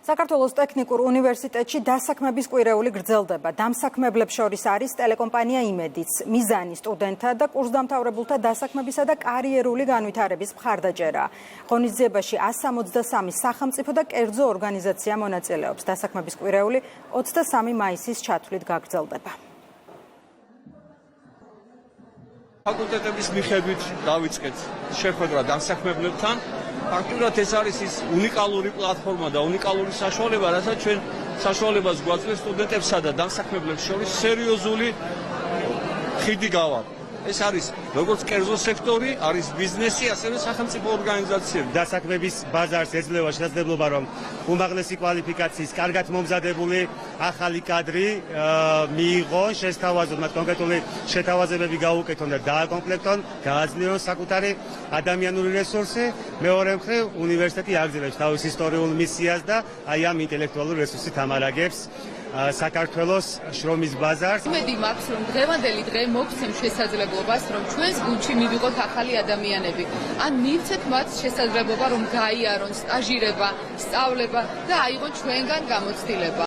საქართველოს ტექნიკურ უნივერსიტეტში დასაქმების კვირეული გრძელდება. დამსაქმებლებს შორის არის ტელეკომპანია იმედიც. მიზანი სტუდენტთა და კურსდამთავრებულთა დასაქმებისა და კარიერული განვითარების მხარდაჭერა. ღონისძიებაში 163 სახელმწიფო და კერძო ორგანიზაცია მონაწილეობს. დასაქმების კვირეული 23 მაისის ჩათვლით გაგრძელდება. ფაკულტეტების მიხედვით დავიწყეთ შეხვედრა დამსაქმებლებთან. ფაქტურად ეს არის ის უნიკალური პლატფორმა და უნიკალური საშუალება, რასაც ჩვენ საშუალებას გვაძლევს სტუდენტებსა და დამსაქმებლებს შორის სერიოზული ხიდი გავართ. ეს არის როგორც კერძო სექტორი, არის ბიზნესი, ასევე სახელმწიფო ორგანიზაციები. დასაქმების ბაზარს ეძლევა შესაძლებლობა, რომ უმაღლესი კვალიფიკაციის, კარგად მომზადებული ახალი კადრი მიიღონ, შესთავაზონ, მათ კონკრეტული შეთავაზებები გაუკეთონ და დააკომპლექტონ, გააძლიერონ საკუთარი ადამიანური რესურსი. მეორე მხრივ, უნივერსიტეტი აგრძელებს თავის ისტორიულ მისიას და აი ამ ინტელექტუალურ რესურსით ამარაგებს საქართველოს შრომის ბაზარს. იმედი მაქვს, რომ დღევანდელი დღე მოგცემს შესაძლებლობას, რომ ჩვენს გუნდში მივიღოთ ახალი ადამიანები. ან მივცეთ მათ შესაძლებლობა, რომ გაიარონ სტაჟირება, სწავლება და აიღონ ჩვენგან გამოცდილება.